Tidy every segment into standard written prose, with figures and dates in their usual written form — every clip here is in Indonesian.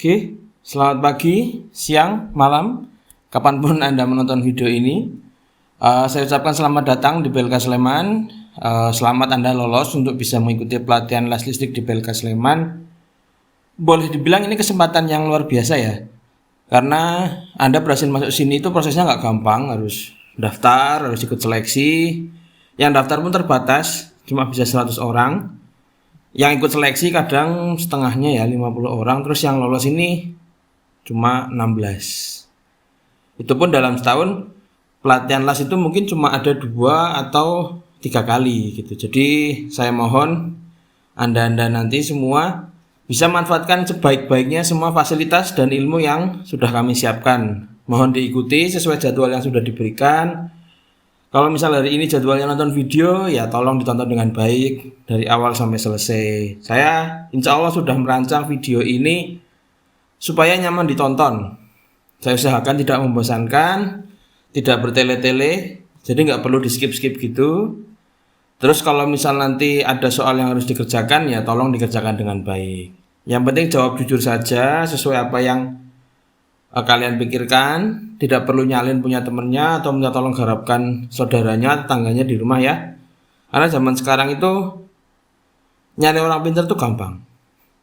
Oke, selamat pagi, siang, malam, kapanpun Anda menonton video ini. Saya ucapkan selamat datang di PLK Sleman. Selamat Anda lolos untuk bisa mengikuti pelatihan les listrik di PLK Sleman. Boleh dibilang ini kesempatan yang luar biasa ya. Karena Anda berhasil masuk sini itu prosesnya nggak gampang, harus daftar, harus ikut seleksi. Yang daftar pun terbatas, cuma bisa 100 orang. Yang ikut seleksi kadang setengahnya ya 50 orang, terus yang lolos ini cuma 16. Itu pun dalam setahun pelatihan las itu mungkin cuma ada 2 atau 3 kali gitu. Jadi saya mohon Anda nanti semua bisa manfaatkan sebaik-baiknya semua fasilitas dan ilmu yang sudah kami siapkan. Mohon diikuti sesuai jadwal yang sudah diberikan. Kalau misal hari ini jadwalnya nonton video, ya tolong ditonton dengan baik dari awal sampai selesai. Saya insya Allah sudah merancang video ini supaya nyaman ditonton. Saya usahakan tidak membosankan, tidak bertele-tele, jadi nggak perlu di-skip-skip gitu. Terus kalau misal nanti ada soal yang harus dikerjakan, ya tolong dikerjakan dengan baik. Yang penting jawab jujur saja sesuai apa yang kalian pikirkan, tidak perlu nyalin punya temennya atau minta tolong harapkan saudaranya, tetangganya di rumah ya. Karena zaman sekarang itu nyari orang pintar tuh gampang,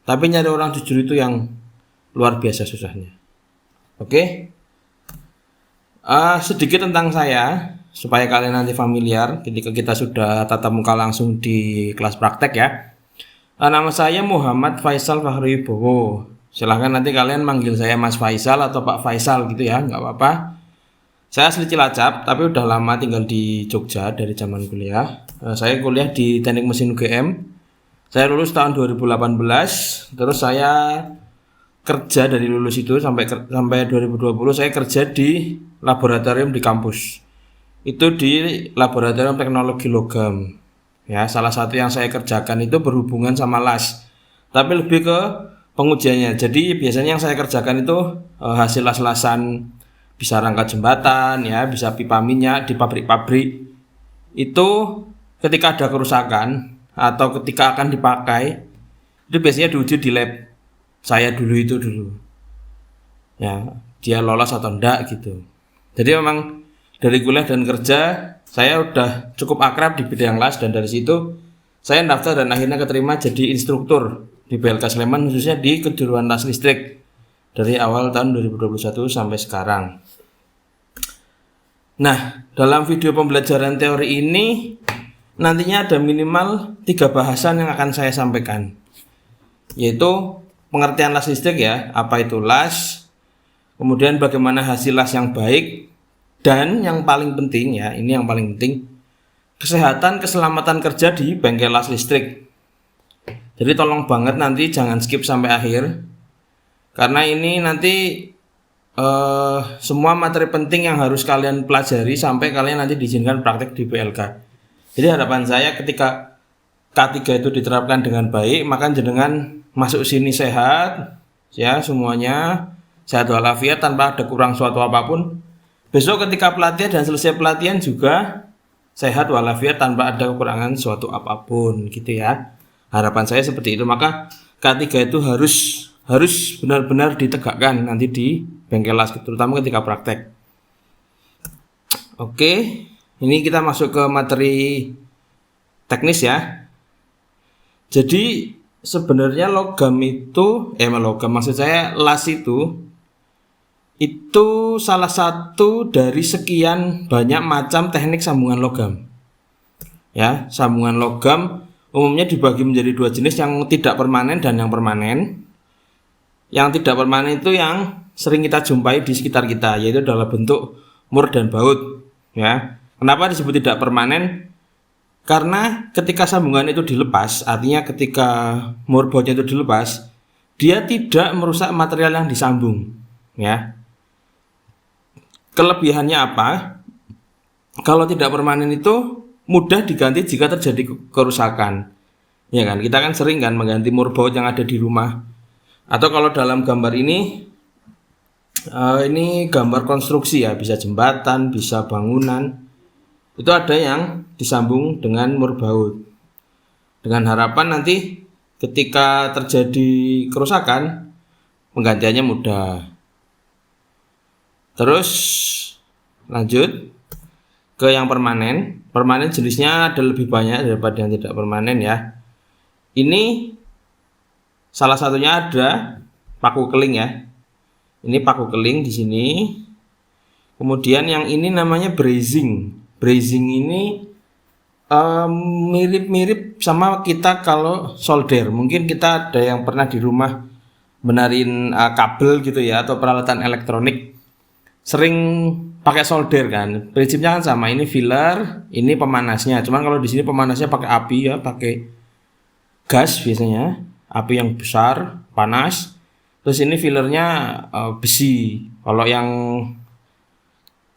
tapi nyari orang jujur itu yang luar biasa susahnya. Oke, sedikit tentang saya supaya kalian nanti familiar ketika kita sudah tatap muka langsung di kelas praktek ya. Nama saya Muhammad Faisal Fahri Bowo. Silahkan nanti kalian manggil saya Mas Faisal atau Pak Faisal gitu ya, nggak apa-apa. Saya asli Cilacap, tapi udah lama tinggal di Jogja dari zaman kuliah. Saya kuliah di Teknik Mesin UGM. Saya lulus tahun 2018, terus saya kerja dari lulus itu sampai 2020 saya kerja di laboratorium di kampus. Itu di Laboratorium Teknologi Logam. Ya, salah satu yang saya kerjakan itu berhubungan sama las, tapi lebih ke pengujiannya. Jadi biasanya yang saya kerjakan itu hasil las-lasan, bisa rangka jembatan ya, bisa pipa minyak di pabrik-pabrik. Itu ketika ada kerusakan atau ketika akan dipakai, itu biasanya diuji di lab saya dulu. Ya, dia lolos atau enggak gitu. Jadi memang dari kuliah dan kerja saya udah cukup akrab di bidang las, dan dari situ saya daftar dan akhirnya keterima jadi instruktur di PLK Sleman, khususnya di kejuruan las listrik dari awal tahun 2021 sampai sekarang. Nah, dalam video pembelajaran teori ini nantinya ada minimal 3 bahasan yang akan saya sampaikan, yaitu pengertian las listrik ya, apa itu las, kemudian bagaimana hasil las yang baik, dan yang paling penting ya, ini yang paling penting, kesehatan keselamatan kerja di bengkel las listrik. Jadi tolong banget nanti jangan skip sampai akhir, karena ini nanti semua materi penting yang harus kalian pelajari sampai kalian nanti diizinkan praktek di PLK. Jadi harapan saya ketika K3 itu diterapkan dengan baik, maka jenengan masuk sini sehat ya, semuanya sehat walafiat tanpa ada kurang suatu apapun. Besok ketika pelatihan dan selesai pelatihan juga sehat walafiat tanpa ada kekurangan suatu apapun gitu ya. Harapan saya seperti itu. Maka K3 itu harus benar-benar ditegakkan nanti di bengkel las, terutama ketika praktek. Oke, ini kita masuk ke materi teknis ya. Jadi sebenarnya las itu salah satu dari sekian banyak macam teknik sambungan logam. Ya, sambungan logam umumnya dibagi menjadi 2 jenis, yang tidak permanen dan yang permanen. Yang tidak permanen itu yang sering kita jumpai di sekitar kita, yaitu dalam bentuk mur dan baut. Ya, kenapa disebut tidak permanen? Karena ketika sambungan itu dilepas, artinya ketika mur bautnya itu dilepas, dia tidak merusak material yang disambung. Ya, kelebihannya apa? Kalau tidak permanen itu mudah diganti jika terjadi kerusakan. Ya kan, kita kan sering kan mengganti mur baut yang ada di rumah. Atau kalau dalam gambar ini gambar konstruksi ya, bisa jembatan, bisa bangunan. Itu ada yang disambung dengan mur baut. Dengan harapan nanti ketika terjadi kerusakan, penggantiannya mudah. Terus lanjut ke yang permanen. Permanen jenisnya ada lebih banyak daripada yang tidak permanen ya. Ini salah satunya ada paku keling ya. Ini paku keling di sini. Kemudian yang ini namanya brazing. Brazing ini mirip-mirip sama kita kalau solder. Mungkin kita ada yang pernah di rumah benerin kabel gitu ya, atau peralatan elektronik sering pakai solder kan. Prinsipnya kan sama. Ini filler, ini pemanasnya. Cuman kalau di sini pemanasnya pakai api ya, pakai gas biasanya, api yang besar, panas. Terus ini fillernya besi. Kalau yang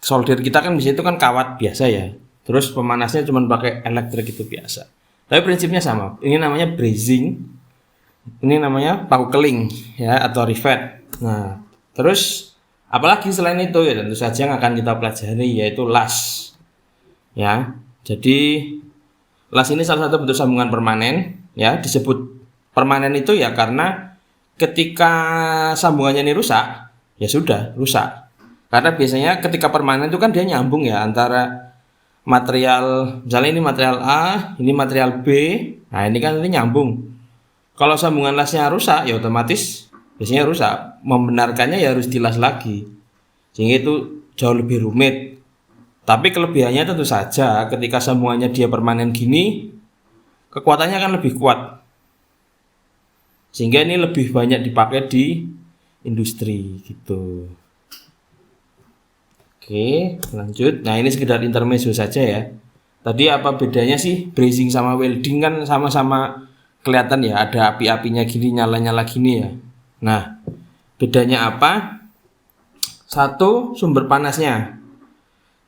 solder kita kan bisa itu kan kawat biasa ya. Terus pemanasnya cuma pakai elektrik itu biasa. Tapi prinsipnya sama. Ini namanya brazing. Ini namanya paku keling ya, atau rivet. Nah, terus apalagi selain itu ya tentu saja yang akan kita pelajari yaitu las. Ya. Jadi las ini salah satu bentuk sambungan permanen ya. Disebut permanen itu ya karena ketika sambungannya ini rusak, ya sudah rusak. Karena biasanya ketika permanen itu kan dia nyambung ya antara material, misalnya ini material A, ini material B. Nah, ini kan ini nyambung. Kalau sambungan lasnya rusak, ya otomatis biasanya rusak. Membenarkannya ya harus dilas lagi. Sehingga itu jauh lebih rumit. Tapi kelebihannya tentu saja ketika sambungannya dia permanen gini, kekuatannya akan lebih kuat. Sehingga ini lebih banyak dipakai di industri gitu. Oke, lanjut. Nah, ini sekedar intermezzo saja ya. Tadi apa bedanya sih brazing sama welding? Kan sama-sama kelihatan ya, ada api-apinya gini, nyala-nyala gini ya. Nah, bedanya apa? Satu, sumber panasnya.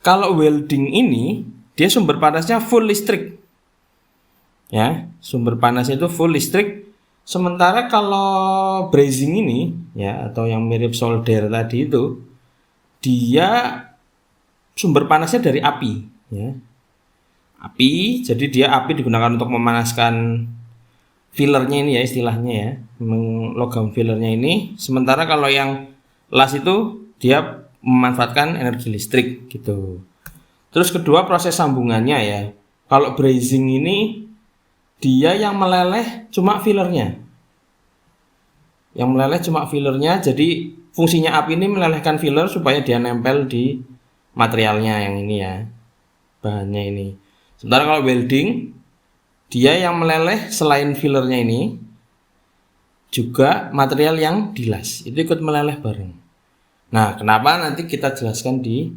Kalau welding ini, dia sumber panasnya full listrik. Ya, sumber panasnya itu full listrik. Sementara kalau brazing ini ya, atau yang mirip solder tadi itu, dia sumber panasnya dari api ya. Api, jadi dia api digunakan untuk memanaskan fillernya ini ya, istilahnya ya, logam fillernya ini. Sementara kalau yang las itu dia memanfaatkan energi listrik gitu. Terus kedua, proses sambungannya ya. Kalau brazing ini dia yang meleleh cuma fillernya. Yang meleleh cuma fillernya, jadi fungsinya api ini melelehkan filler supaya dia nempel di materialnya yang ini ya, bahannya ini. Sementara kalau welding, dia yang meleleh selain fillernya ini, juga material yang dilas, itu ikut meleleh bareng. Nah, kenapa nanti kita jelaskan di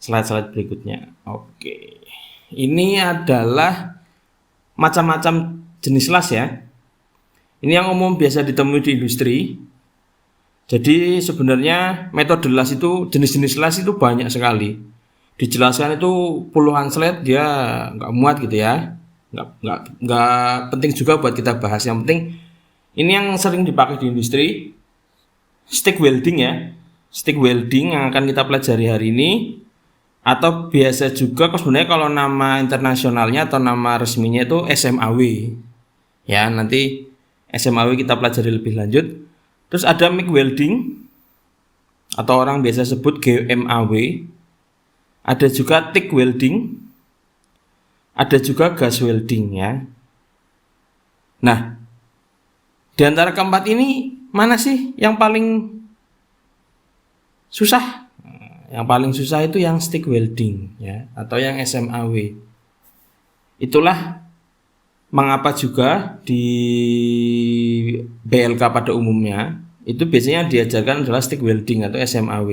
slide-slide berikutnya. Oke, ini adalah macam-macam jenis las ya. Ini yang umum biasa ditemui di industri. Jadi sebenarnya metode las itu, jenis-jenis las itu banyak sekali. Dijelaskan itu puluhan slide, dia nggak muat gitu ya. Nggak penting juga buat kita bahas. Yang penting ini yang sering dipakai di industri, stick welding ya. Stick welding yang akan kita pelajari hari ini. Atau biasa juga sebenarnya kalau nama internasionalnya atau nama resminya itu SMAW. Ya, nanti SMAW kita pelajari lebih lanjut. Terus ada MIG welding atau orang biasa sebut GMAW. Ada juga TIG welding. Ada juga gas welding ya. Nah, di antara keempat ini mana sih yang paling susah? Yang paling susah itu yang stick welding ya, atau yang SMAW. Itulah mengapa juga di BLK pada umumnya itu biasanya diajarkan adalah stick welding atau SMAW.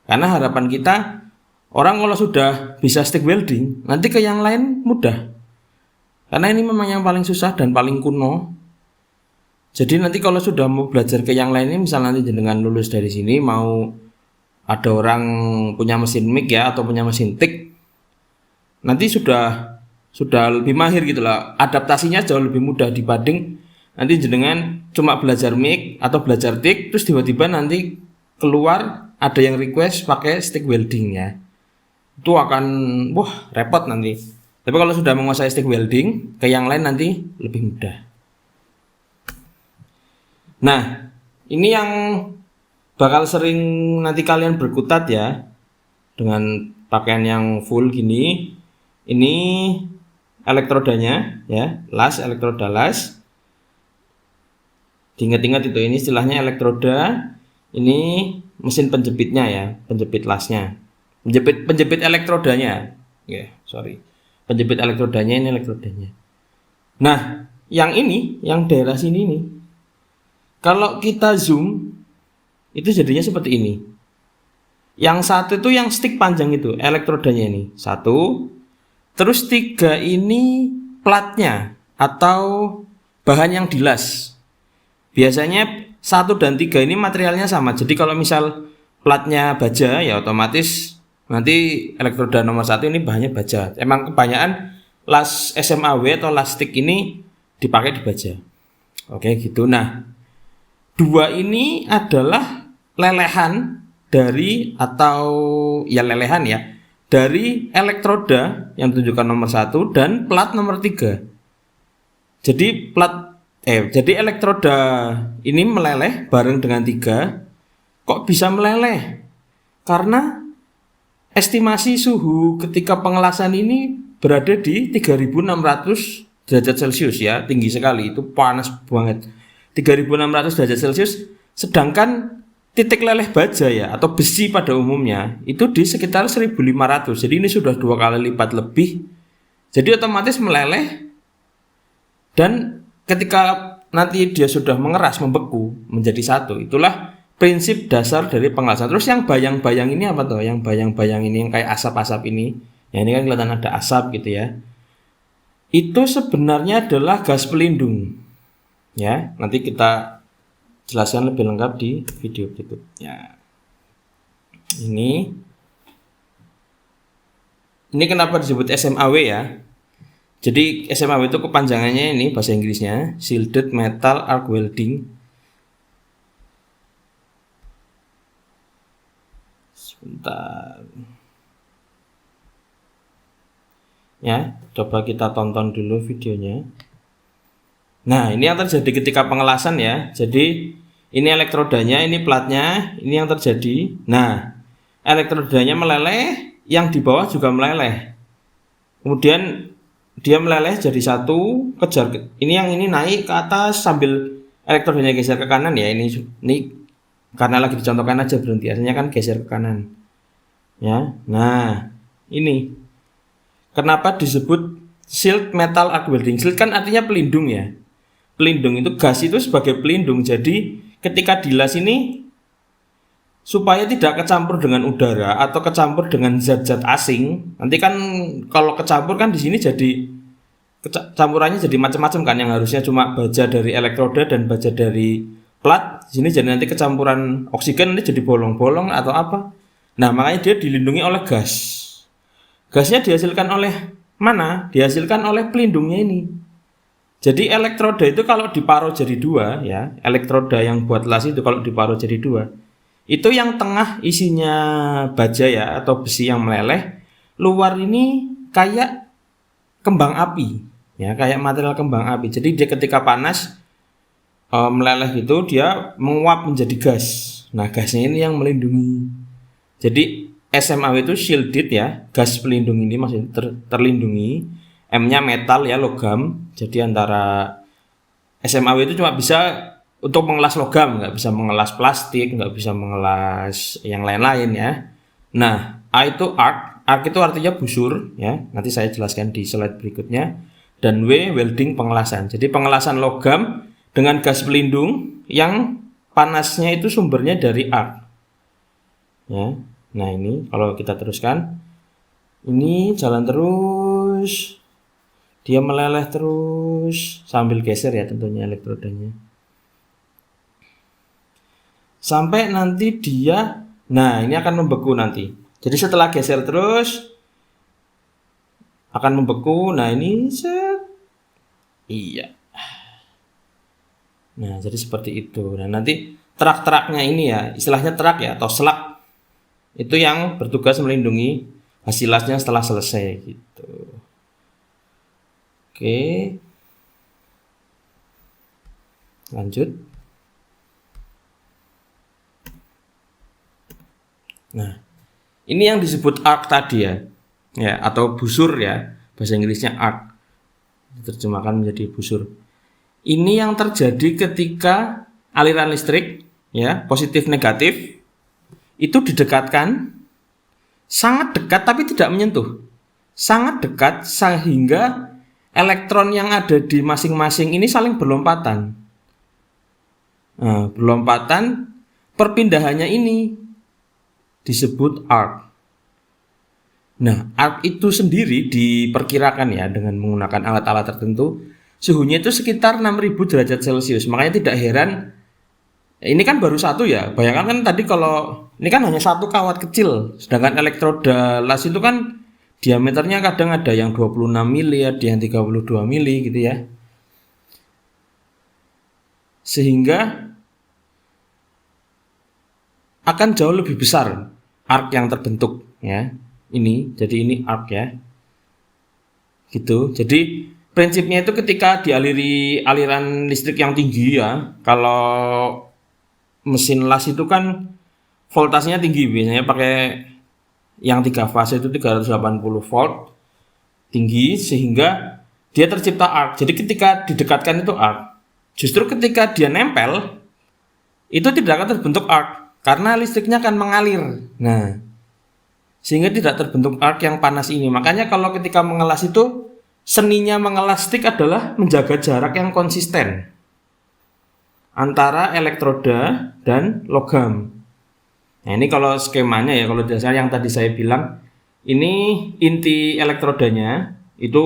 Karena harapan kita orang kalau sudah bisa stick welding, nanti ke yang lain mudah. Karena ini memang yang paling susah dan paling kuno. Jadi nanti kalau sudah mau belajar ke yang lain ini, misal nanti dengan lulus dari sini mau ada orang punya mesin MIG ya atau punya mesin TIG, nanti sudah lebih mahir gitu lah. Adaptasinya jauh lebih mudah dibanding nanti jenengan cuma belajar MIG atau belajar TIG terus tiba-tiba nanti keluar ada yang request pakai stick welding ya. Itu akan repot nanti. Tapi kalau sudah menguasai stick welding, ke yang lain nanti lebih mudah. Nah, Ini yang bakal sering nanti kalian berkutat ya dengan pakaian yang full gini. Ini elektrodanya ya, elektroda las. Diingat-ingat itu, ini istilahnya elektroda. Ini mesin penjepitnya ya, penjepit lasnya. Penjepit elektrodanya. Ya, sorry. Penjepit elektrodanya, ini elektrodanya. Nah, yang ini, yang daerah sini nih. Kalau kita zoom, itu jadinya seperti ini. Yang satu itu yang stick panjang itu, elektrodanya ini. Satu. Terus 3 ini platnya atau bahan yang dilas. Biasanya 1 dan 3 ini materialnya sama. Jadi kalau misal platnya baja ya otomatis nanti elektroda nomor 1 ini bahannya baja. Emang kebanyakan las SMAW atau las stick ini dipakai di baja. Oke gitu. Nah, 2 ini adalah lelehan dari atau ya lelehan ya dari elektroda yang ditunjukkan nomor 1 dan plat nomor 3. Jadi elektroda ini meleleh bareng dengan 3. Kok bisa meleleh? Karena estimasi suhu ketika pengelasan ini berada di 3600 derajat Celcius ya, tinggi sekali, itu panas banget. 3600 derajat Celcius, sedangkan titik leleh baja ya atau besi pada umumnya itu di sekitar 1500. Jadi ini sudah 2 kali lipat lebih. Jadi otomatis meleleh, dan ketika nanti dia sudah mengeras, membeku menjadi satu. Itulah prinsip dasar dari pengelasan. Terus yang bayang-bayang ini apa tuh? Yang bayang-bayang ini yang kayak asap-asap ini. Ya ini kan kelihatan ada asap gitu ya. Itu sebenarnya adalah gas pelindung. Ya, nanti kita jelaskan lebih lengkap di video berikutnya. Ini kenapa disebut SMAW ya? Jadi SMAW itu kepanjangannya ini bahasa Inggrisnya Shielded Metal Arc Welding. Sebentar. Ya, coba kita tonton dulu videonya. Nah, ini yang terjadi ketika pengelasan ya. Jadi ini elektrodanya, ini platnya, ini yang terjadi. Nah, elektrodanya meleleh, yang di bawah juga meleleh. Kemudian dia meleleh jadi satu, kejar. Ini yang ini naik ke atas sambil elektrodanya geser ke kanan ya. Ini karena lagi dicontohkan aja berhenti. Aslinya kan geser ke kanan. Ya. Nah, ini kenapa disebut shield metal arc welding? Shield kan artinya pelindung ya. Pelindung itu, gas itu sebagai pelindung. Jadi ketika dilas ini supaya tidak kecampur dengan udara atau kecampur dengan zat-zat asing. Nanti kan kalau kecampur kan di sini jadi campurannya jadi macam-macam kan, yang harusnya cuma baja dari elektroda dan baja dari plat. Di sini jadi nanti kecampuran oksigen, nanti jadi bolong-bolong atau apa. Nah, makanya dia dilindungi oleh gas. Gasnya dihasilkan oleh mana? Dihasilkan oleh pelindungnya ini. Jadi elektroda itu kalau diparuh jadi 2 ya, elektroda yang buat las itu kalau diparuh jadi 2, itu yang tengah isinya baja ya atau besi yang meleleh, luar ini kayak kembang api ya, kayak material kembang api. Jadi dia ketika panas meleleh gitu, dia menguap menjadi gas. Nah, gasnya ini yang melindungi. Jadi SMAW itu shielded ya, gas pelindung ini masih terlindungi. M-nya metal ya, logam. Jadi antara SMAW itu cuma bisa untuk mengelas logam, nggak bisa mengelas plastik, nggak bisa mengelas yang lain-lain ya. Nah, A itu arc itu artinya busur ya. Nanti saya jelaskan di slide berikutnya. Dan W welding, pengelasan. Jadi pengelasan logam dengan gas pelindung yang panasnya itu sumbernya dari arc. Ya. Nah, ini kalau kita teruskan, ini jalan terus. Dia meleleh terus sambil geser ya tentunya elektrodanya. Sampai nanti dia, nah ini akan membeku nanti. Jadi setelah geser terus akan membeku. Nah ini iya. Nah jadi seperti itu. Nah nanti terak-teraknya ini ya, istilahnya terak ya atau selak, itu yang bertugas melindungi hasil lasnya setelah selesai gitu. Oke, lanjut. Nah, ini yang disebut arc tadi ya. Ya, atau busur ya. Bahasa Inggrisnya arc. Diterjemahkan menjadi busur. Ini yang terjadi ketika aliran listrik ya, positif negatif itu didekatkan sangat dekat tapi tidak menyentuh. Sangat dekat sehingga elektron yang ada di masing-masing ini saling berlompatan. Nah, berlompatan perpindahannya ini disebut arc. Nah, arc itu sendiri diperkirakan ya dengan menggunakan alat-alat tertentu suhunya itu sekitar 6000 derajat Celcius. Makanya tidak heran ini kan baru satu ya. Bayangkan kan tadi kalau ini kan hanya satu kawat kecil, sedangkan elektroda las itu kan diameternya kadang ada yang 26 mili, ada yang 32 mili gitu ya. Sehingga akan jauh lebih besar arc yang terbentuk ya. Jadi ini arc ya. Gitu. Jadi prinsipnya itu ketika dialiri aliran listrik yang tinggi ya, kalau mesin las itu kan voltasenya tinggi, biasanya pakai yang 3 fase itu 380 volt tinggi sehingga dia tercipta arc. Jadi ketika didekatkan itu arc. Justru ketika dia nempel itu tidak akan terbentuk arc karena listriknya akan mengalir. Nah, sehingga tidak terbentuk arc yang panas ini. Makanya kalau ketika mengelas itu seninya mengelas stick adalah menjaga jarak yang konsisten antara elektroda dan logam. Nah, ini kalau skemanya ya, kalau dasar yang tadi saya bilang, ini inti elektrodanya itu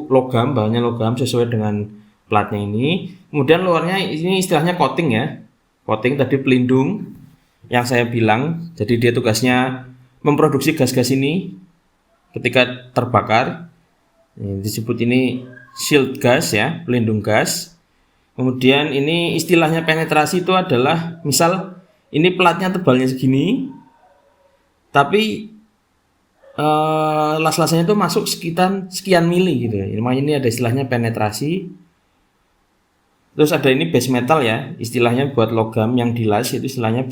logam, bahannya logam sesuai dengan platnya ini. Kemudian luarnya ini istilahnya coating ya. Coating tadi pelindung yang saya bilang. Jadi dia tugasnya memproduksi gas-gas ini ketika terbakar. Ini disebut ini shield gas ya, pelindung gas. Kemudian ini istilahnya penetrasi itu adalah misal ini platnya tebalnya segini, tapi las-lasnya itu masuk sekian mili gitu ya. Ini ada istilahnya penetrasi. Terus ada ini base metal ya, istilahnya buat logam yang dilas itu istilahnya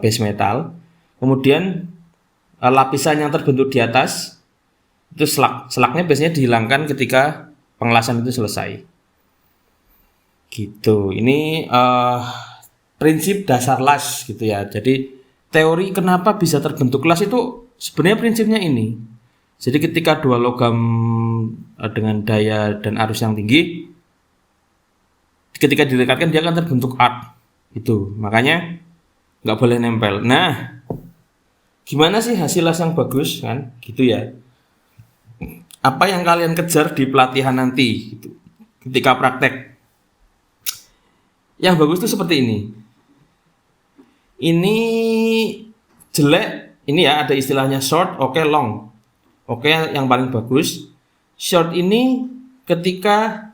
base metal. Kemudian lapisan yang terbentuk di atas itu selaknya biasanya dihilangkan ketika pengelasan itu selesai. Gitu. Ini prinsip dasar las gitu ya. Jadi teori kenapa bisa terbentuk las itu sebenarnya prinsipnya ini. Jadi ketika dua logam dengan daya dan arus yang tinggi, ketika didekatkan dia akan terbentuk arc. Itu makanya nggak boleh nempel. Nah, gimana sih hasil las yang bagus kan? Gitu ya. Apa yang kalian kejar di pelatihan nanti gitu. Ketika praktek. Yang bagus itu seperti ini. Ini jelek, ini ya ada istilahnya short, oke, long. Oke yang paling bagus. Short ini ketika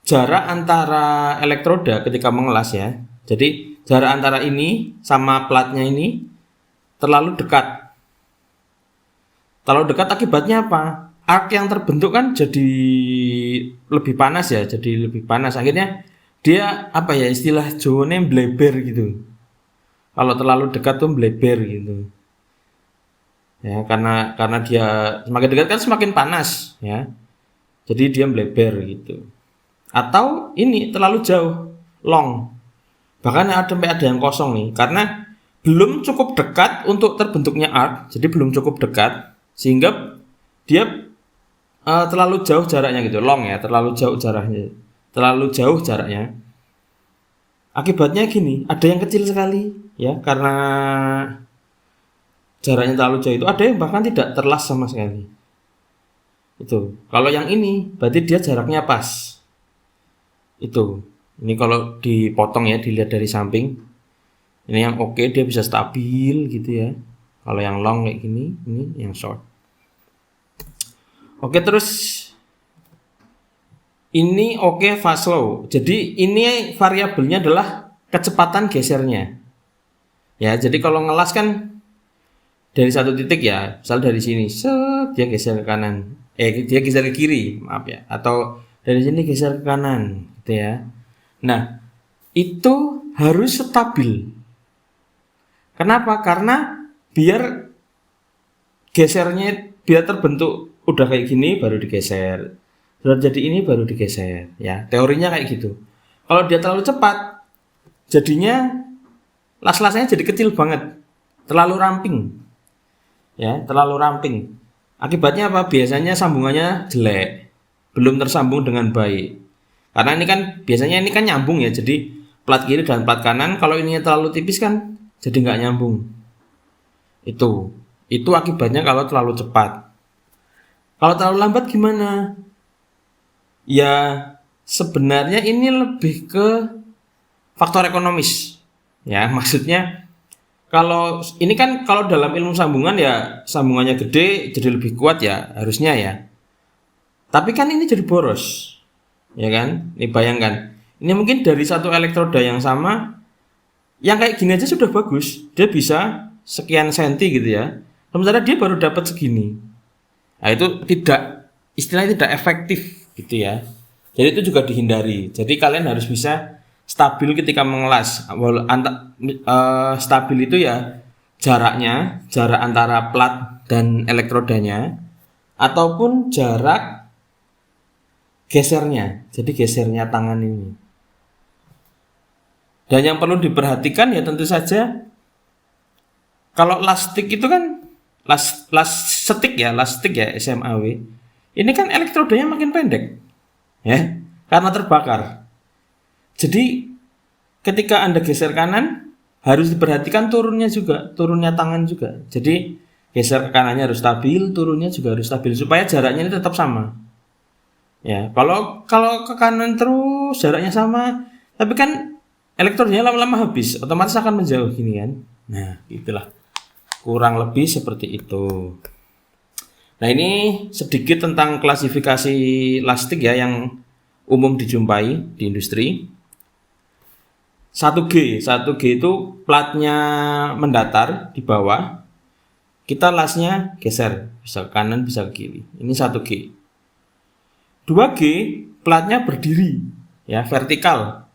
jarak antara elektroda ketika mengelas ya. Jadi jarak antara ini sama platnya ini terlalu dekat. Terlalu dekat akibatnya apa? Arc yang terbentuk kan jadi lebih panas ya, jadi lebih panas. Akhirnya dia apa ya istilah Jawanya bleber gitu. Kalau terlalu dekat tuh bleber gitu. Ya, karena dia semakin dekat kan semakin panas ya. Jadi dia bleber gitu. Atau ini terlalu jauh, long. Bahkan ada yang kosong nih karena belum cukup dekat untuk terbentuknya arc. Jadi belum cukup dekat sehingga dia terlalu jauh jaraknya gitu, long ya, terlalu jauh jaraknya. Akibatnya gini, ada yang kecil sekali ya karena jaraknya terlalu jauh itu, ada yang bahkan tidak terlas sama sekali. Itu. Kalau yang ini berarti dia jaraknya pas. Itu. Ini kalau dipotong ya, dilihat dari samping. Ini yang oke, dia bisa stabil gitu ya. Kalau yang long kayak gini, ini yang short. Oke, terus ini fast slow. Jadi ini variabelnya adalah kecepatan gesernya. Ya, jadi kalau ngelas kan dari satu titik ya, misal dari sini, dia geser ke kanan. Dia geser ke kiri, maaf ya. Atau dari sini geser ke kanan, gitu ya. Nah, itu harus stabil. Kenapa? Karena biar gesernya, biar terbentuk udah kayak gini baru digeser, sudah jadi ini baru digeser, ya teorinya kayak gitu. Kalau dia terlalu cepat, jadinya las-lasnya jadi kecil banget, terlalu ramping, ya terlalu ramping. Akibatnya apa? Biasanya sambungannya jelek, belum tersambung dengan baik. Karena ini kan biasanya ini kan nyambung ya, jadi plat kiri dan plat kanan. Kalau ininya terlalu tipis kan jadi nggak nyambung. Itu akibatnya kalau terlalu cepat. Kalau terlalu lambat gimana? Ya sebenarnya ini lebih ke faktor ekonomis. Ya maksudnya kalau ini kan kalau dalam ilmu sambungan ya sambungannya gede jadi lebih kuat ya harusnya ya. Tapi kan ini jadi boros. Ya kan? Ini bayangkan. Ini mungkin dari satu elektroda yang sama, yang kayak gini aja sudah bagus. Dia bisa sekian senti gitu ya. Sementara dia baru dapat segini. Nah itu istilahnya tidak efektif gitu ya. Jadi itu juga dihindari. Jadi kalian harus bisa stabil ketika mengelas. Stabil itu ya jarak antara plat dan elektrodanya, ataupun jarak gesernya, jadi gesernya tangan ini. Dan yang perlu diperhatikan ya tentu saja, kalau lastik itu kan lastik ya SMAW. Ini kan elektrodanya makin pendek, ya, karena terbakar. Jadi ketika Anda geser kanan harus diperhatikan turunnya tangan juga. Jadi geser ke kanannya harus stabil, turunnya juga harus stabil supaya jaraknya ini tetap sama. Ya, kalau ke kanan terus jaraknya sama, tapi kan elektrodnya lama-lama habis, otomatis akan menjauh gini kan. Nah, itulah. Kurang lebih seperti itu. Nah, ini sedikit tentang klasifikasi lastik ya yang umum dijumpai di industri. 1G itu platnya mendatar di bawah. Kita lasnya geser, bisa ke kanan, bisa ke kiri. Ini 1G. 2G platnya berdiri ya vertikal,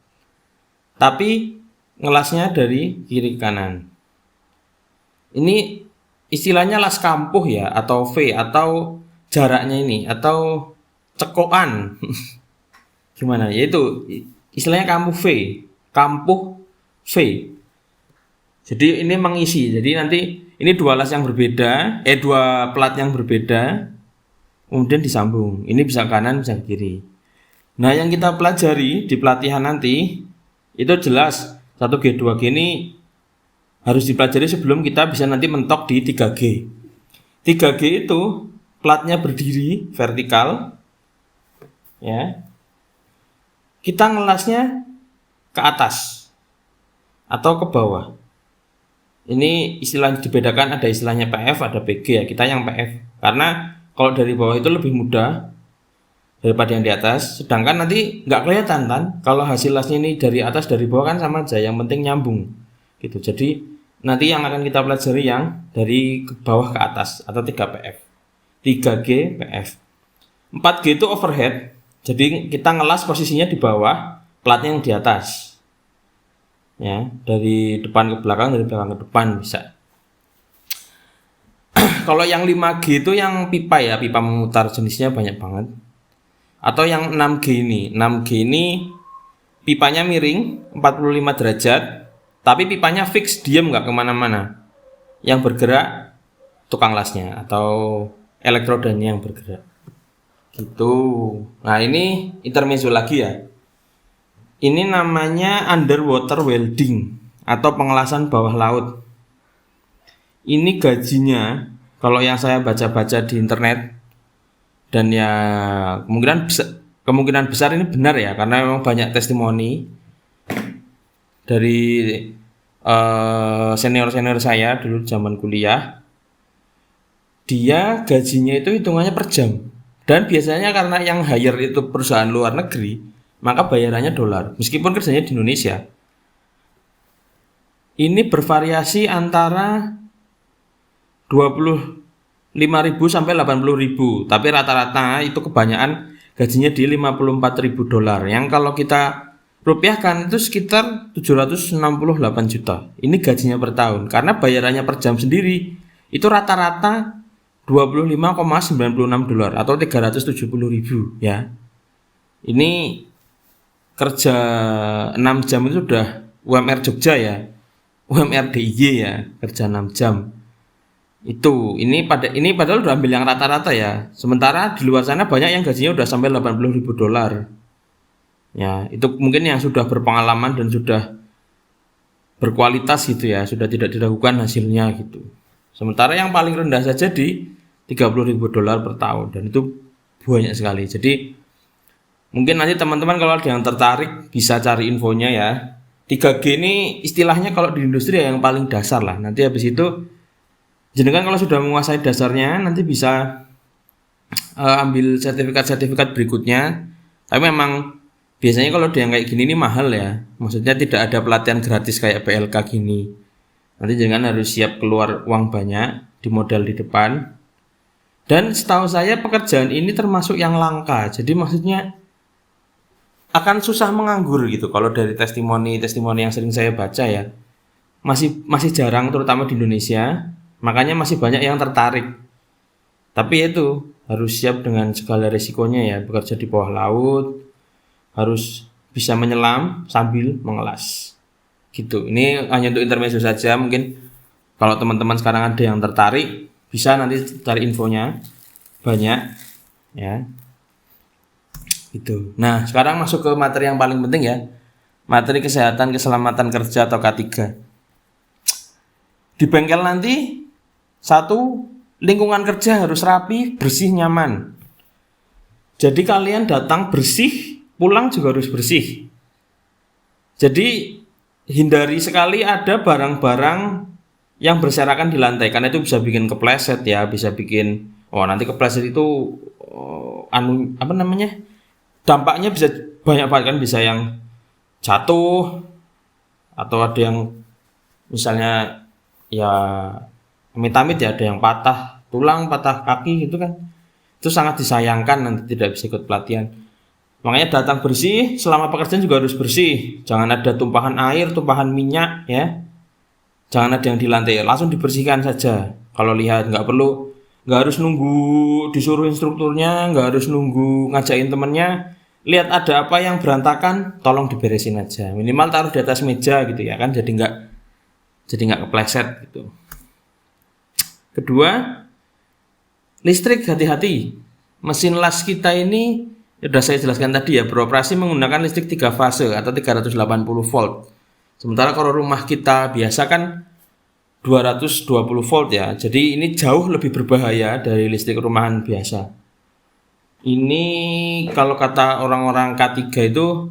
tapi ngelasnya dari kiri ke kanan. Ini istilahnya las kampuh ya, atau V, atau jaraknya ini, atau cekokan. Gimana? Yaitu istilahnya kampuh V. Jadi ini mengisi. Jadi nanti ini dua plat yang berbeda. Kemudian disambung. Ini bisa kanan, bisa kiri. Nah, yang kita pelajari di pelatihan nanti itu jelas 1G, 2G ini harus dipelajari sebelum kita bisa nanti mentok di 3G. 3G itu platnya berdiri vertikal. Ya. Kita ngelasnya ke atas atau ke bawah. Ini istilah dibedakan, ada istilahnya PF, ada PG ya. Kita yang PF. Karena kalau dari bawah itu lebih mudah daripada yang di atas. Sedangkan nanti nggak kelihatan kan. Kalau hasil lasnya ini dari atas dari bawah kan sama aja. Yang penting nyambung. Gitu. Jadi nanti yang akan kita pelajari yang dari ke bawah ke atas atau 3PF. 3G PF. 4G itu overhead. Jadi kita ngelas posisinya di bawah, platnya yang di atas. Ya, dari depan ke belakang, dari belakang ke depan bisa. Kalau yang 5G itu yang pipa ya, pipa memutar, jenisnya banyak banget. Atau yang 6G ini pipanya miring 45 derajat, tapi pipanya fix, diam nggak kemana-mana. Yang bergerak tukang lasnya atau elektrodanya yang bergerak. Gitu. Nah ini intermezzo lagi ya. Ini namanya underwater welding atau pengelasan bawah laut. Ini gajinya, kalau yang saya baca-baca di internet, dan ya kemungkinan besar ini benar ya, karena memang banyak testimoni dari senior-senior saya dulu zaman kuliah. Dia gajinya itu hitungannya per jam, dan biasanya karena yang hire itu perusahaan luar negeri, maka bayarannya dolar, meskipun kerjanya di Indonesia. Ini bervariasi antara 25.000 sampai 80.000, tapi rata-rata itu kebanyakan gajinya di 54.000 dolar. Yang kalau kita rupiahkan itu sekitar 768 juta. Ini gajinya per tahun. Karena bayarannya per jam sendiri itu rata-rata 25,96 dolar atau 370.000 ya. Ini kerja 6 jam itu sudah UMR Jogja ya. UMR DIY ya, kerja 6 jam. Ini padahal udah ambil yang rata-rata ya. Sementara di luar sana banyak yang gajinya udah sampai 80.000 dolar. Ya, itu mungkin yang sudah berpengalaman dan sudah berkualitas gitu ya, sudah tidak diragukan hasilnya gitu. Sementara yang paling rendah saja di 30.000 dolar per tahun dan itu banyak sekali. Jadi mungkin nanti teman-teman kalau ada yang tertarik bisa cari infonya ya. 3G ini istilahnya kalau di industri ya yang paling dasar lah. Nanti habis itu jenengan kalau sudah menguasai dasarnya nanti bisa ambil sertifikat-sertifikat berikutnya. Tapi memang biasanya kalau yang kayak gini ini mahal ya. Maksudnya tidak ada pelatihan gratis kayak PLK gini. Nanti jangan harus siap keluar uang banyak di modal di depan. Dan setahu saya pekerjaan ini termasuk yang langka. Jadi maksudnya akan susah menganggur gitu kalau dari testimoni yang sering saya baca ya. Masih jarang terutama di Indonesia. Makanya masih banyak yang tertarik. Tapi itu harus siap dengan segala resikonya ya. Bekerja di bawah laut, harus bisa menyelam sambil mengelas gitu. Ini hanya untuk intermezzo saja. Mungkin kalau teman-teman sekarang ada yang tertarik bisa nanti cari infonya banyak ya gitu. Nah sekarang masuk ke materi yang paling penting ya, materi kesehatan keselamatan kerja atau K3. Di bengkel nanti satu, lingkungan kerja harus rapi, bersih, nyaman. Jadi kalian datang bersih, pulang juga harus bersih. Jadi hindari sekali ada barang-barang yang berserakan di lantai karena itu bisa bikin kepleset ya, bisa bikin nanti kepleset itu dampaknya bisa banyak banget kan, bisa yang jatuh atau ada yang misalnya ya amit-amit ya ada yang patah tulang, patah kaki gitu kan. Itu sangat disayangkan nanti tidak bisa ikut pelatihan. Makanya datang bersih, selama pekerjaan juga harus bersih. Jangan ada tumpahan air, tumpahan minyak ya. Jangan ada yang di lantai, langsung dibersihkan saja. Kalau lihat nggak harus nunggu disuruh instrukturnya, nggak harus nunggu ngajakin temennya. Lihat ada apa yang berantakan, tolong diberesin aja. Minimal taruh di atas meja gitu ya kan, jadi nggak kepleset gitu. Kedua, listrik hati-hati. Mesin las kita ini sudah saya jelaskan tadi ya, beroperasi menggunakan listrik 3 fase atau 380 volt. Sementara kalau rumah kita biasa kan 220 volt ya. Jadi ini jauh lebih berbahaya dari listrik rumahan biasa. Ini kalau kata orang-orang K3 itu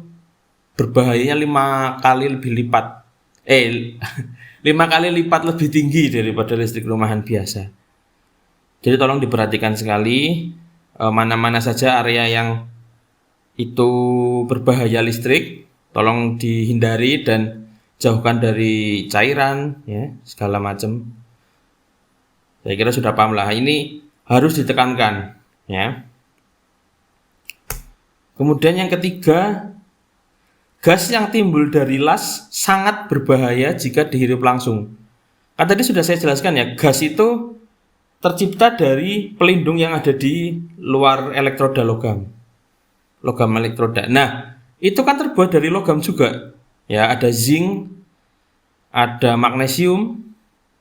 berbahayanya 5 kali lebih lipat. 5 kali lipat lebih tinggi daripada listrik rumahan biasa. Jadi tolong diperhatikan sekali mana-mana saja area yang itu berbahaya listrik, tolong dihindari dan jauhkan dari cairan ya, segala macam. Saya kira sudah paham lah, ini harus ditekankan ya. Kemudian yang ketiga, gas yang timbul dari las sangat berbahaya jika dihirup langsung. Kan tadi sudah saya jelaskan ya, gas itu tercipta dari pelindung yang ada di luar elektroda logam elektroda. Nah, itu kan terbuat dari logam juga. Ya, ada zinc, ada magnesium,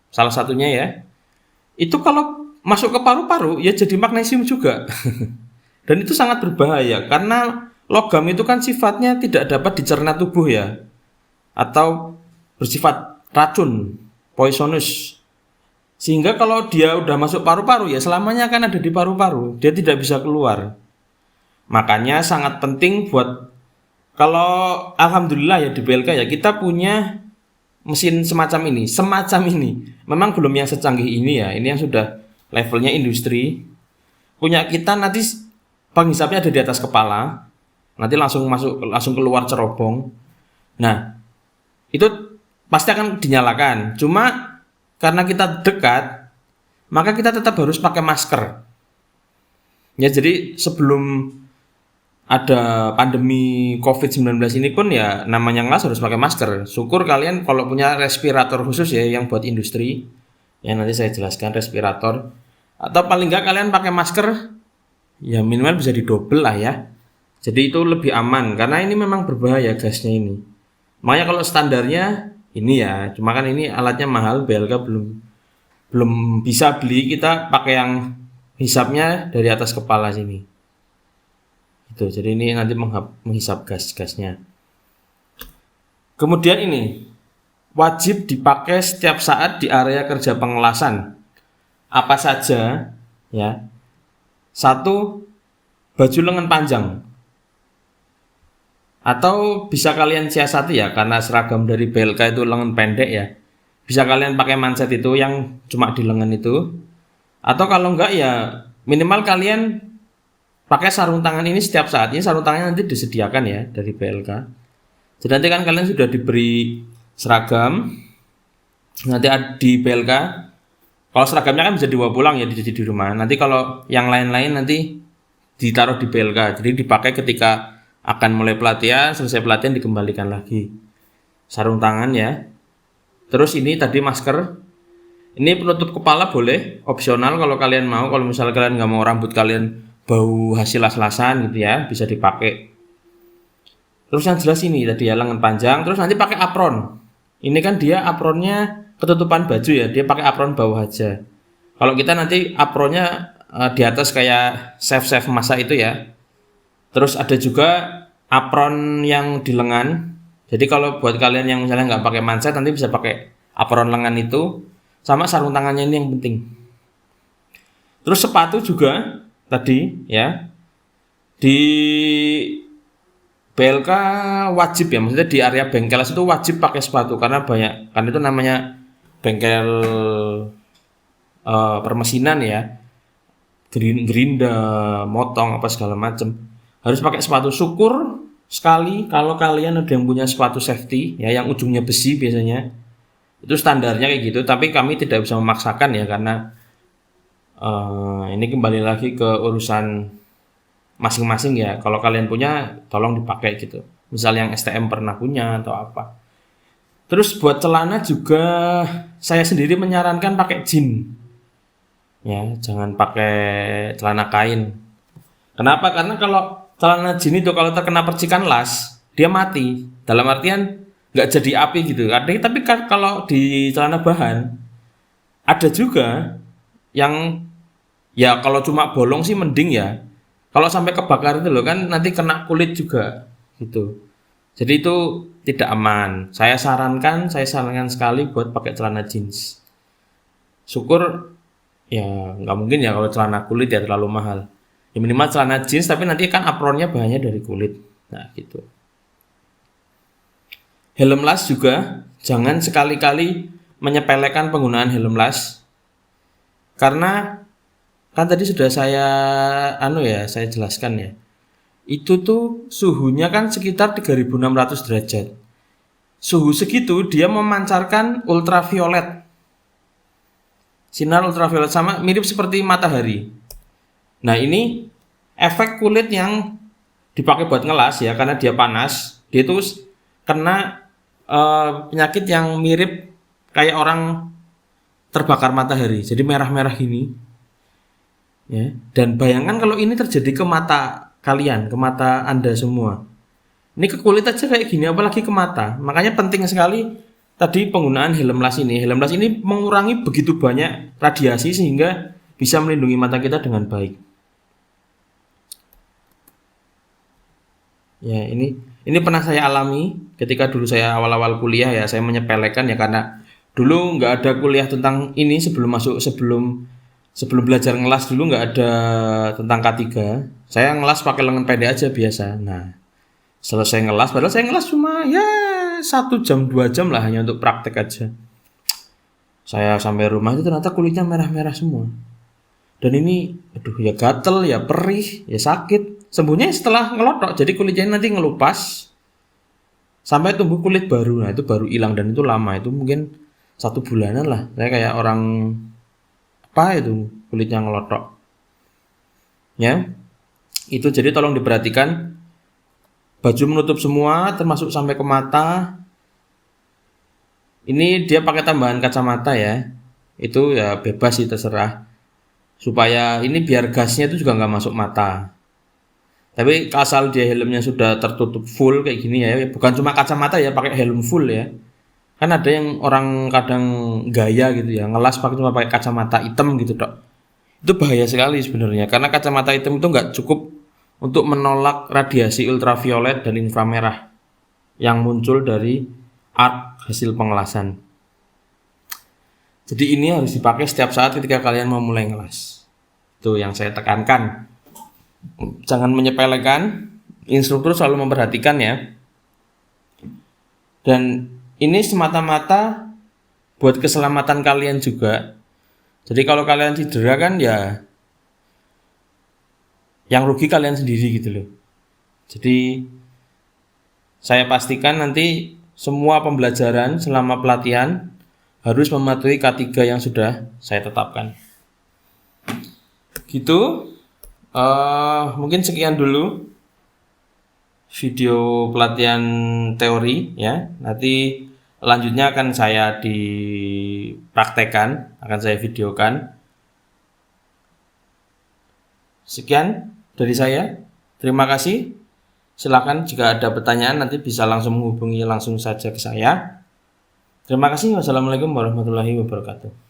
salah satunya ya. Itu kalau masuk ke paru-paru ya jadi magnesium juga. Dan itu sangat berbahaya karena logam itu kan sifatnya tidak dapat dicerna tubuh ya. Atau bersifat racun, poisonous. Sehingga kalau dia udah masuk paru-paru ya selamanya akan ada di paru-paru. Dia tidak bisa keluar. Makanya sangat penting buat, kalau alhamdulillah ya di BLK ya kita punya mesin semacam ini. Memang belum yang secanggih ini ya. Ini yang sudah levelnya industri. Punya kita nanti penghisapnya ada di atas kepala. Nanti langsung keluar cerobong. Nah, itu pasti akan dinyalakan. Cuma karena kita dekat, maka kita tetap harus pakai masker. Ya, jadi sebelum ada pandemi COVID-19 ini pun ya namanya ngelas harus pakai masker. Syukur kalian kalau punya respirator khusus ya yang buat industri. Ya nanti saya jelaskan respirator. Atau paling enggak kalian pakai masker ya minimal bisa didobel lah ya. Jadi itu lebih aman karena ini memang berbahaya gasnya ini. Makanya kalau standarnya ini ya, cuma kan ini alatnya mahal, BLK belum bisa beli, kita pakai yang hisapnya dari atas kepala sini. Itu. Jadi ini nanti menghisap gasnya. Kemudian ini wajib dipakai setiap saat di area kerja pengelasan. Apa saja ya? Satu, baju lengan panjang. Atau bisa kalian siasati ya karena seragam dari BLK itu lengan pendek ya. Bisa kalian pakai manset itu yang cuma di lengan itu. Atau kalau enggak ya minimal kalian pakai sarung tangan ini setiap saat. Ini sarung tangannya nanti disediakan ya dari BLK. Jadi nanti kan kalian sudah diberi seragam. Nanti di BLK. Kalau seragamnya kan bisa dibawa pulang ya di rumah. Nanti kalau yang lain-lain nanti ditaruh di BLK. Jadi dipakai ketika akan mulai pelatihan, selesai pelatihan dikembalikan lagi. Sarung tangan ya. Terus ini tadi masker. Ini penutup kepala boleh, opsional kalau kalian mau. Kalau misalnya kalian nggak mau rambut kalian bau hasil las-lasan gitu ya, bisa dipakai. Terus yang jelas ini tadi ya lengan panjang. Terus nanti pakai apron. Ini kan dia apronnya ketutupan baju ya, dia pakai apron bawah aja. Kalau kita nanti apronnya di atas kayak chef masak itu ya. Terus ada juga apron yang di lengan. Jadi kalau buat kalian yang misalnya nggak pakai manset nanti bisa pakai apron lengan itu. Sama sarung tangannya ini yang penting. Terus sepatu juga tadi ya. Di BLK wajib ya, maksudnya di area bengkel itu wajib pakai sepatu karena banyak kan itu namanya bengkel permesinan ya. Gerinda, motong apa segala macam. Harus pakai sepatu. Syukur sekali kalau kalian ada yang punya sepatu safety ya yang ujungnya besi biasanya. Itu standarnya kayak gitu, tapi kami tidak bisa memaksakan ya karena ini kembali lagi ke urusan masing-masing ya. Kalau kalian punya tolong dipakai gitu. Misal yang STM pernah punya atau apa. Terus buat celana juga saya sendiri menyarankan pakai jeans. Ya, jangan pakai celana kain. Kenapa? Karena kalau celana jeans itu kalau terkena percikan las, dia mati. Dalam artian nggak jadi api gitu. Tapi kalau di celana bahan ada juga yang ya kalau cuma bolong sih mending ya. Kalau sampai kebakar itu loh kan nanti kena kulit juga gitu. Jadi itu tidak aman. Saya sarankan sekali buat pakai celana jeans. Syukur ya nggak mungkin ya kalau celana kulit ya terlalu mahal. Ya minimal celana jeans tapi nanti kan apronnya bahannya dari kulit. Nah gitu. Helm las juga jangan sekali-kali menyepelekan penggunaan helm las. Karena kan tadi sudah saya jelaskan ya. Itu tuh suhunya kan sekitar 3600 derajat. Suhu segitu dia memancarkan ultraviolet. Sinar ultraviolet sama mirip seperti matahari. Nah, ini efek kulit yang dipakai buat ngelas ya karena dia panas, dia tuh kena penyakit yang mirip kayak orang terbakar matahari. Jadi merah-merah gini. Ya, dan bayangkan kalau ini terjadi ke mata kalian, ke mata Anda semua. Ini ke kulit aja kayak gini, apalagi ke mata. Makanya penting sekali tadi penggunaan helm las ini. Helm las ini mengurangi begitu banyak radiasi sehingga bisa melindungi mata kita dengan baik. Ya, ini pernah saya alami ketika dulu saya awal-awal kuliah ya, saya menyepelekan ya karena dulu nggak ada kuliah tentang ini sebelum belajar ngelas dulu nggak ada tentang K3. Saya ngelas pakai lengan pendek aja biasa. Nah, selesai ngelas, padahal saya ngelas cuma ya 1 jam 2 jam lah hanya untuk praktek aja. Saya sampai rumah itu ternyata kulitnya merah-merah semua. Dan ini aduh ya gatel, ya perih, ya sakit. Sembuhnya setelah ngelotok, jadi kulitnya nanti ngelupas sampai tumbuh kulit baru. Nah, itu baru hilang dan itu lama, itu mungkin 1 bulanan lah. Saya kayak orang apa itu kulitnya ngelotok. Ya. Itu jadi tolong diperhatikan baju menutup semua termasuk sampai ke mata. Ini dia pakai tambahan kacamata ya. Itu ya bebas sih, terserah. Supaya ini biar gasnya itu juga nggak masuk mata. Tapi asal dia helmnya sudah tertutup full kayak gini ya, bukan cuma kacamata ya, pakai helm full ya. Kan ada yang orang kadang gaya gitu ya, ngelas cuma pakai kacamata hitam gitu dok. Itu bahaya sekali sebenarnya, karena kacamata hitam itu nggak cukup untuk menolak radiasi ultraviolet dan inframerah yang muncul dari arc hasil pengelasan. Jadi ini harus dipakai setiap saat ketika kalian mau mulai ngelas. Itu yang saya tekankan. Jangan menyepelekan, instruktur selalu memperhatikan ya. Dan ini semata-mata buat keselamatan kalian juga. Jadi kalau kalian cedera kan ya yang rugi kalian sendiri gitu loh. Jadi saya pastikan nanti semua pembelajaran selama pelatihan harus mematuhi K3 yang sudah saya tetapkan. Gitu. Mungkin sekian dulu video pelatihan teori ya. Nanti lanjutnya akan saya dipraktekkan, akan saya videokan. Sekian dari saya. Terima kasih. Silakan jika ada pertanyaan nanti bisa langsung menghubungi langsung saja ke saya. Terima kasih. Wassalamualaikum warahmatullahi wabarakatuh.